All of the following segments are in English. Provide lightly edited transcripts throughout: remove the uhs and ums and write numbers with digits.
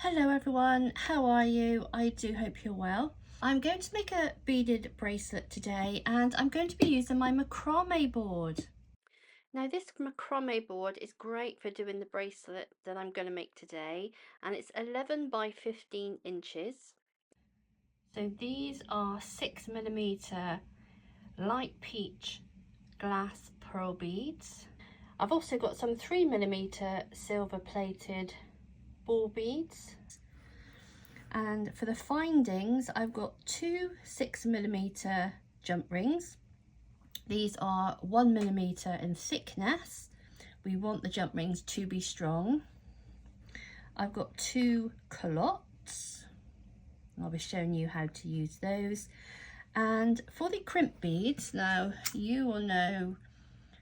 Hello everyone, how are you? I do hope you're well. I'm going to make a beaded bracelet today and I'm going to be using my macrame board. Now this macrame board is great for doing the bracelet that I'm going to make today, and it's 11 by 15 inches. So these are 6mm light peach glass pearl beads. I've also got some 3mm silver plated ball beads. And for the findings, I've got two 6mm jump rings. These are 1mm in thickness. We want the jump rings to be strong. I've got two culottes. I'll be showing you how to use those. And for the crimp beads, now you will know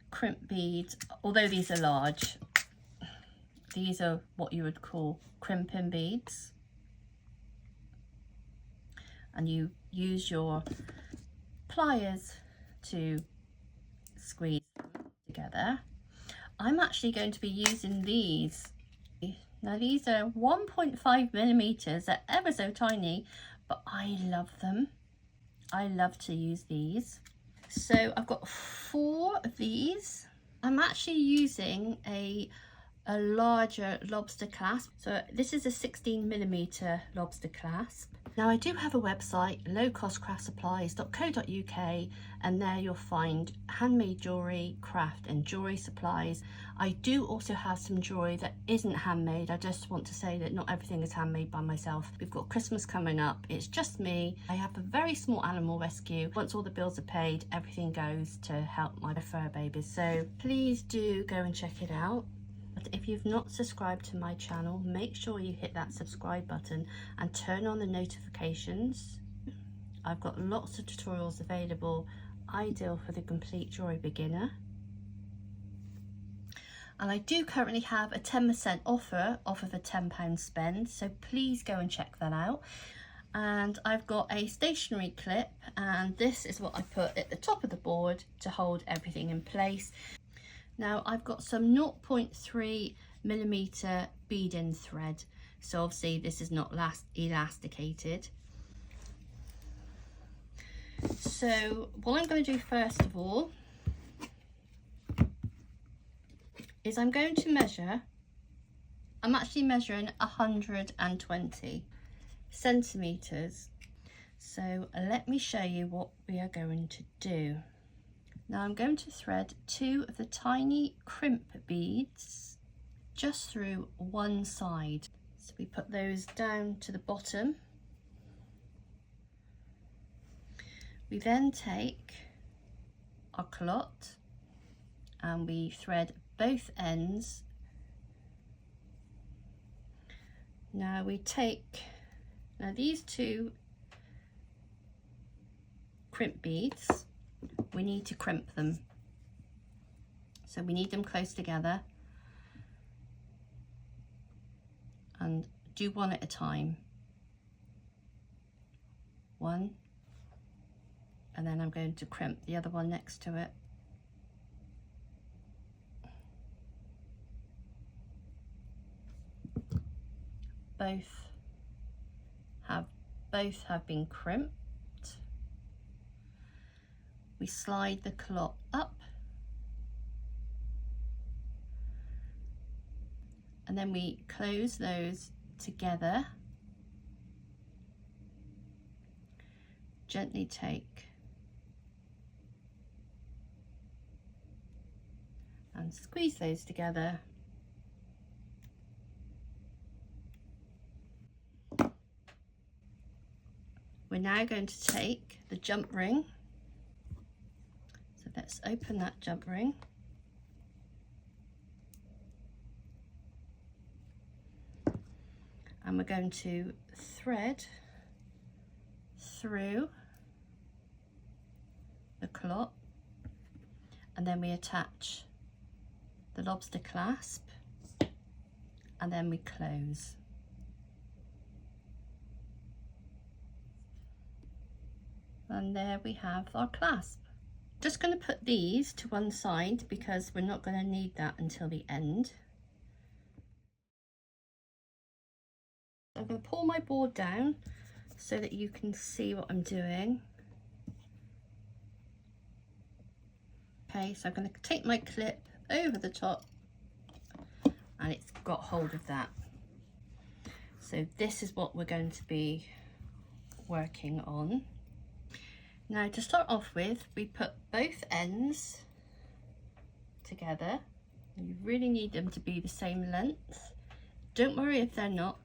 crimp beads, although these are large, these are what you would call crimping beads. And you use your pliers to squeeze them together. I'm actually going to be using these. Now these are 1.5mm, they're ever so tiny, but I love them. I love to use these. So I've got 4 of these. I'm actually using a larger lobster clasp. So this is a 16mm lobster clasp. Now I do have a website, lowcostcraftsupplies.co.uk, and there you'll find handmade jewellery, craft and jewellery supplies. I do also have some jewellery that isn't handmade. I just want to say that not everything is handmade by myself. We've got Christmas coming up, it's just me. I have a very small animal rescue. Once all the bills are paid, everything goes to help my fur babies. So please do go and check it out. But if you've not subscribed to my channel, make sure you hit that subscribe button and turn on the notifications. I've got lots of tutorials available, ideal for the complete jewellery beginner. And I do currently have a 10% offer off of a £10 spend, so please go and check that out. And I've got a stationery clip, and this is what I put at the top of the board to hold everything in place. Now I've got some 0.3mm beading thread, so obviously this is not elasticated. So what I'm going to do first of all is I'm going to measure. I'm actually measuring 120 centimeters. So let me show you what we are going to do. Now I'm going to thread 2 of the tiny crimp beads just through one side. So we put those down to the bottom. We then take our culotte and we thread both ends. Now we take, these 2 crimp beads, we need to crimp them, so we need them close together, and do one at a time. 1, and then I'm going to crimp the other one next to it. Both have been crimped. We slide the culotte up, and then we close those together. Gently take and squeeze those together. We're now going to take the jump ring. So let's open that jump ring. And we're going to thread through the culotte, and then we attach the lobster clasp, and then we close. And there we have our clasp. Just going to put these to one side because we're not going to need that until the end. I'm going to pull my board down so that you can see what I'm doing. Okay, so I'm going to take my clip over the top and it's got hold of that. So this is what we're going to be working on. Now to start off with, we put both ends together. You really need them to be the same length. Don't worry if they're not,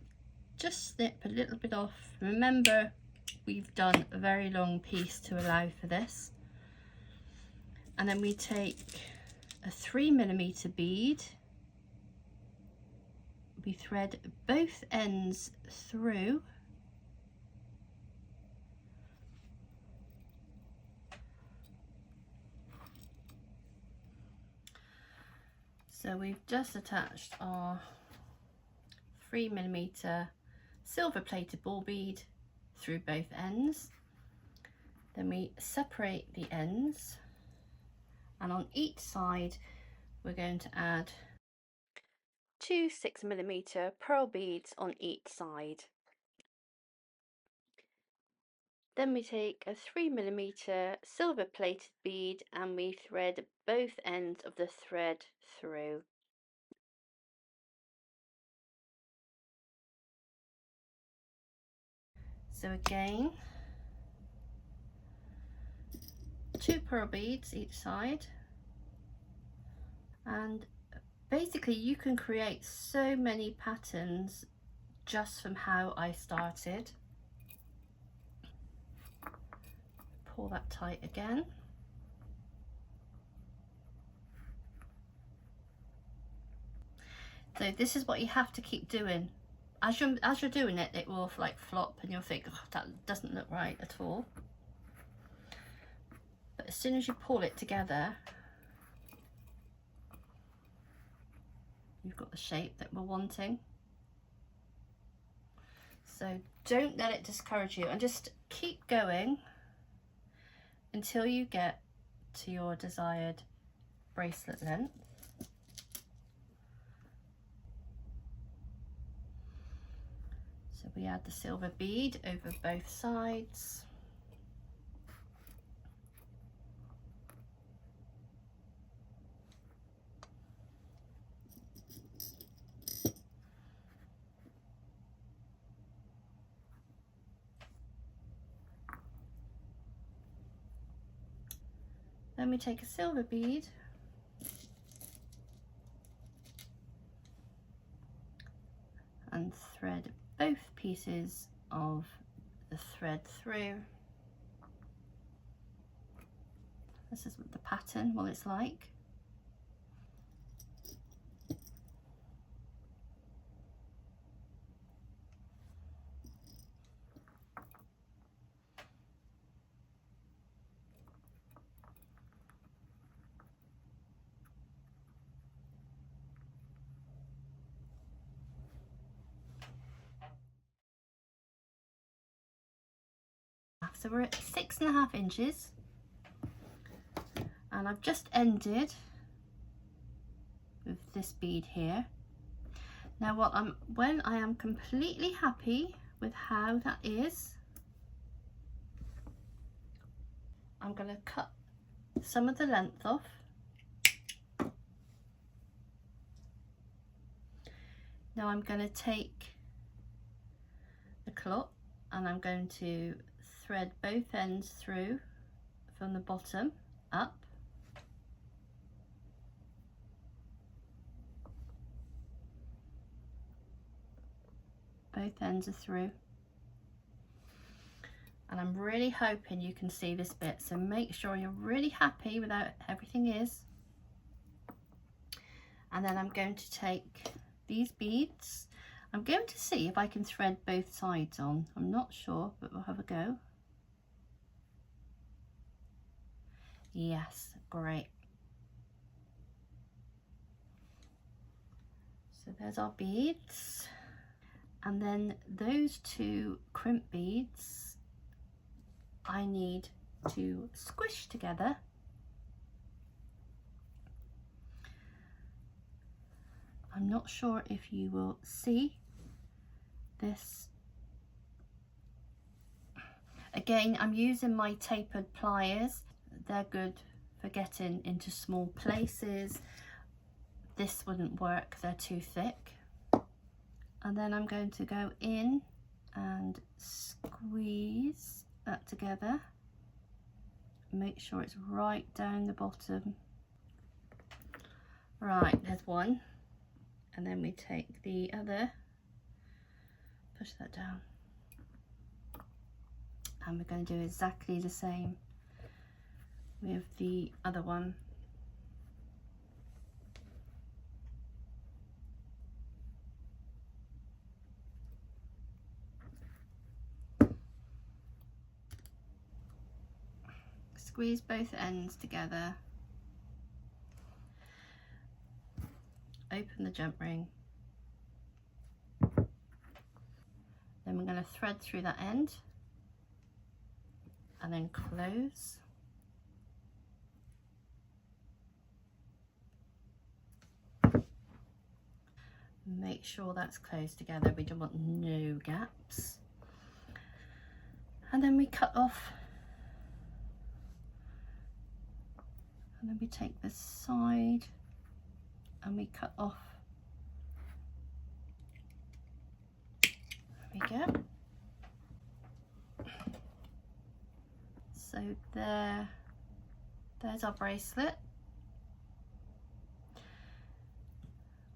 just snip a little bit off. Remember, we've done a very long piece to allow for this. And then we take a 3mm bead. We thread both ends through. So we've just attached our 3mm silver plated ball bead through both ends. Then we separate the ends, and on each side we're going to add 2 6mm pearl beads on each side. Then we take a 3mm silver plated bead and we thread both ends of the thread through. So again, 2 pearl beads each side, and basically you can create so many patterns just from how I started. Pull that tight again. So this is what you have to keep doing. As you're doing it, it will like flop and you'll think, oh, that doesn't look right at all. But as soon as you pull it together, you've got the shape that we're wanting. So don't let it discourage you, and just keep going until you get to your desired bracelet length. So we add the silver bead over both sides. Then we take a silver bead and thread both pieces of the thread through. This is the pattern, what it's like. So we're at 6.5 inches, and I've just ended with this bead here. Now when I am completely happy with how that is, I'm going to cut some of the length off. Now I'm going to take the cloth and I'm going to thread both ends through from the bottom up. Both ends are through. And I'm really hoping you can see this bit, so make sure you're really happy with how everything is. And then I'm going to take these beads. I'm going to see if I can thread both sides on. I'm not sure, but we'll have a go. Yes, great. So there's our beads. And then those 2 crimp beads I need to squish together. I'm not sure if you will see, this. Again, I'm using my tapered pliers. They're good for getting into small places. This wouldn't work, they're too thick. And then I'm going to go in and squeeze that together. Make sure it's right down the bottom. Right, there's one. And then we take the other, push that down. And we're going to do exactly the same with the other one. Squeeze both ends together. Open the jump ring. Then we're going to thread through that end and then close. Make sure that's closed together. We don't want no gaps. And then we cut off. And then we take this side and we cut off. There we go. So there's our bracelet.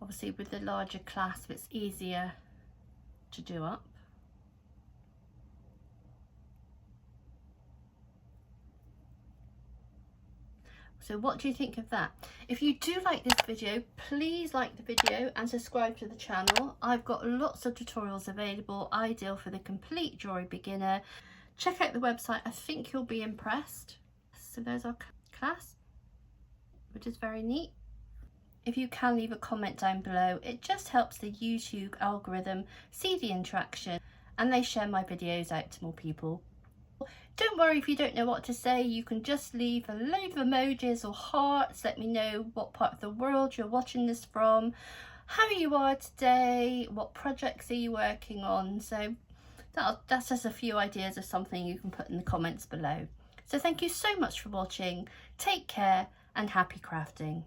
Obviously with the larger clasp it's easier to do up. So what do you think of that? If you do like this video, please like the video and subscribe to the channel. I've got lots of tutorials available, ideal for the complete jewellery beginner. Check out the website, I think you'll be impressed. So there's our clasp, which is very neat. If you can leave a comment down below, it just helps the YouTube algorithm see the interaction and they share my videos out to more people. Don't worry if you don't know what to say, you can just leave a load of emojis or hearts. Let me know what part of the world you're watching this from, how you are today, what projects are you working on. So that's just a few ideas of something you can put in the comments below. So thank you so much for watching, take care and happy crafting.